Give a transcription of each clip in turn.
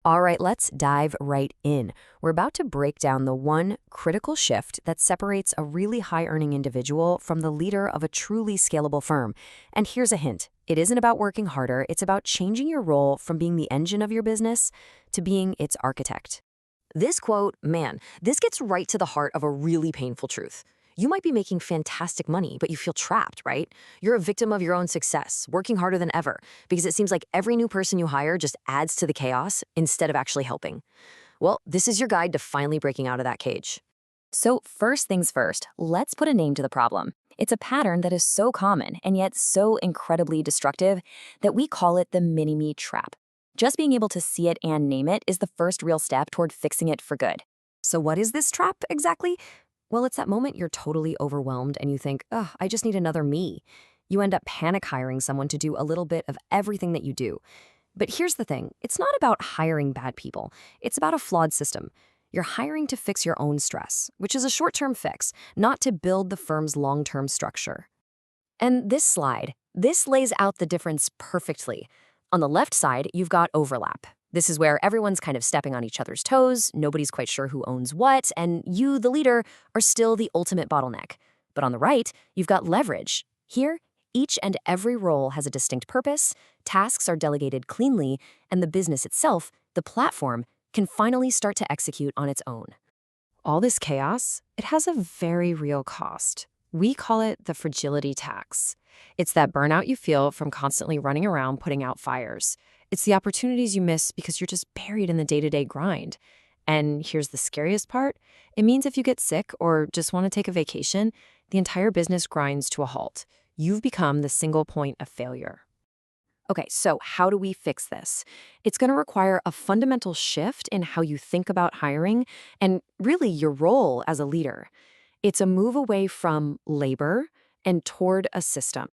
All right, let's dive right in. We're about to break down the one critical shift that separates a really high earning individual from the leader of a truly scalable firm. And here's a hint: it isn't about working harder, it's about changing your role from being the engine of your business to being its architect. This quote, man, this gets right to the heart of a really painful truth. You might be making fantastic money, but you feel trapped, right? You're a victim of your own success, working harder than ever, because it seems like every new person you hire just adds to the chaos instead of actually helping. Well, this is your guide to finally breaking out of that cage. So, first things first, let's put a name to the problem. It's a pattern that is so common and yet so incredibly destructive that we call it the mini-me trap. Just being able to see it and name it is the first real step toward fixing it for good. So, what is this trap exactly? Well, it's that moment you're totally overwhelmed and you think, oh, I just need another me. You end up panic hiring someone to do a little bit of everything that you do. But here's the thing, it's not about hiring bad people, it's about a flawed system. You're hiring to fix your own stress, which is a short-term fix, not to build the firm's long-term structure. And this lays out the difference perfectly. On the left side, you've got overlap. This is where everyone's kind of stepping on each other's toes, nobody's quite sure who owns what, and you, the leader, are still the ultimate bottleneck. But on the right, you've got leverage. Here, each and every role has a distinct purpose, tasks are delegated cleanly, and the business itself, the platform, can finally start to execute on its own. All this chaos, it has a very real cost. We call it the fragility tax. It's that burnout you feel from constantly running around putting out fires. It's the opportunities you miss because you're just buried in the day-to-day grind. And here's the scariest part. It means if you get sick or just want to take a vacation, the entire business grinds to a halt. You've become the single point of failure. Okay, so how do we fix this? It's going to require a fundamental shift in how you think about hiring and really your role as a leader. It's a move away from labor and toward a system.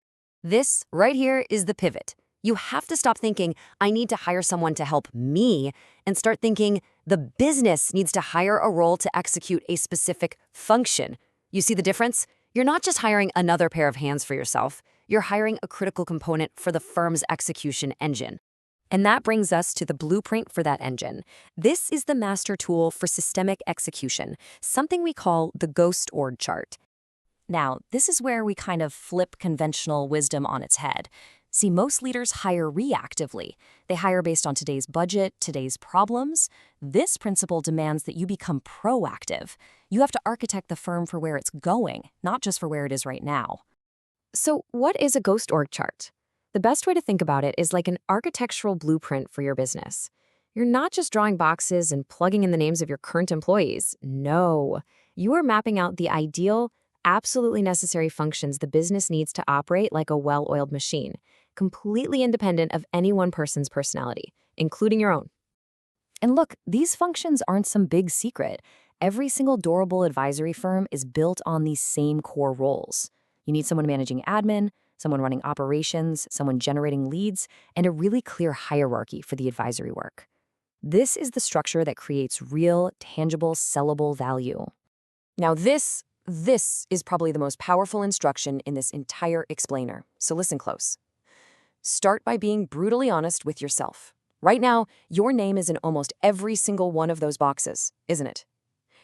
This right here is the pivot. You have to stop thinking, I need to hire someone to help me, and start thinking, the business needs to hire a role to execute a specific function. You see the difference? You're not just hiring another pair of hands for yourself. You're hiring a critical component for the firm's execution engine. And that brings us to the blueprint for that engine. This is the master tool for systemic execution, something we call the ghost org chart. Now, this is where we kind of flip conventional wisdom on its head. See, most leaders hire reactively. They hire based on today's budget, today's problems. This principle demands that you become proactive. You have to architect the firm for where it's going, not just for where it is right now. So, what is a ghost org chart? The best way to think about it is like an architectural blueprint for your business. You're not just drawing boxes and plugging in the names of your current employees. No, you are mapping out the ideal, absolutely necessary functions the business needs to operate like a well-oiled machine, completely independent of any one person's personality, including your own. And look, these functions aren't some big secret. Every single durable advisory firm is built on these same core roles. You need someone managing admin, someone running operations, someone generating leads, and a really clear hierarchy for the advisory work. This is the structure that creates real, tangible, sellable value. Now this is probably the most powerful instruction in this entire explainer, so listen close. Start by being brutally honest with yourself. Right now, your name is in almost every single one of those boxes, isn't it?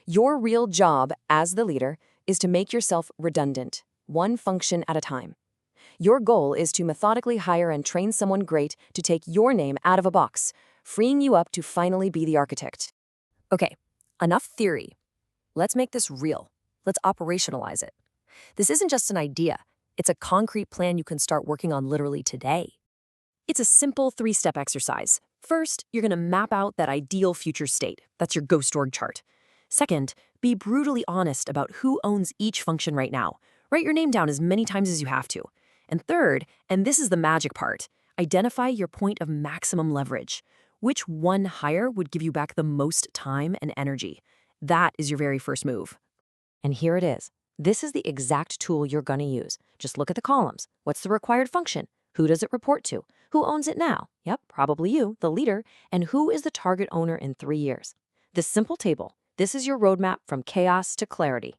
Your real job as the leader is to make yourself redundant, one function at a time. Your goal is to methodically hire and train someone great to take your name out of a box, freeing you up to finally be the architect. Okay, enough theory. Let's make this real. Let's operationalize it. This isn't just an idea. It's a concrete plan you can start working on literally today. It's a simple 3-step exercise. First, you're going to map out that ideal future state. That's your ghost org chart. Second, be brutally honest about who owns each function right now. Write your name down as many times as you have to. And third, and this is the magic part, identify your point of maximum leverage. Which one hire would give you back the most time and energy? That is your very first move. And here it is. This is the exact tool you're going to use. Just look at the columns. What's the required function? Who does it report to? Who owns it now? Yep, probably you, the leader. And who is the target owner in 3 years? This simple table, this is your roadmap from chaos to clarity.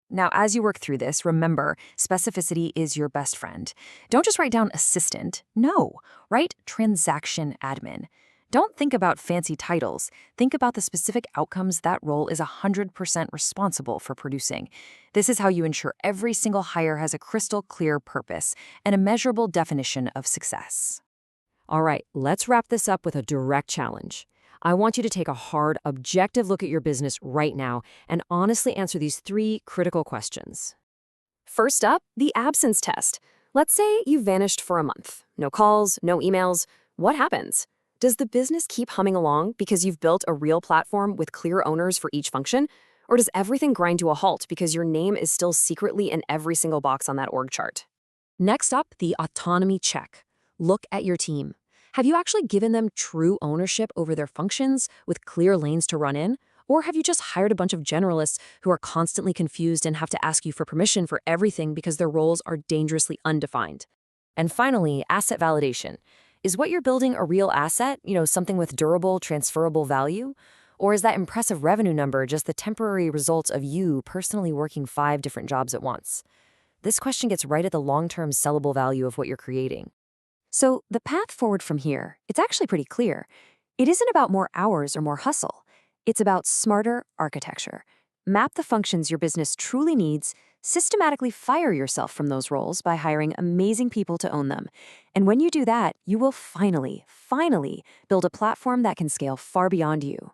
Now, as you work through this, remember, specificity is your best friend. Don't just write down assistant. No, write transaction admin. Don't think about fancy titles. Think about the specific outcomes that role is 100% responsible for producing. This is how you ensure every single hire has a crystal clear purpose and a measurable definition of success. All right, let's wrap this up with a direct challenge. I want you to take a hard, objective look at your business right now and honestly answer these 3 critical questions. First up, the absence test. Let's say you vanished for a month. No calls, no emails. What happens? Does the business keep humming along because you've built a real platform with clear owners for each function? Or does everything grind to a halt because your name is still secretly in every single box on that org chart? Next up, the autonomy check. Look at your team. Have you actually given them true ownership over their functions with clear lanes to run in? Or have you just hired a bunch of generalists who are constantly confused and have to ask you for permission for everything because their roles are dangerously undefined? And finally, asset validation. Is what you're building a real asset, something with durable, transferable value? Or is that impressive revenue number just the temporary results of you personally working 5 different jobs at once? This question gets right at the long-term sellable value of what you're creating. So the path forward from here, it's actually pretty clear. It isn't about more hours or more hustle. It's about smarter architecture. Map the functions your business truly needs, systematically fire yourself from those roles by hiring amazing people to own them. And when you do that, you will finally build a platform that can scale far beyond you.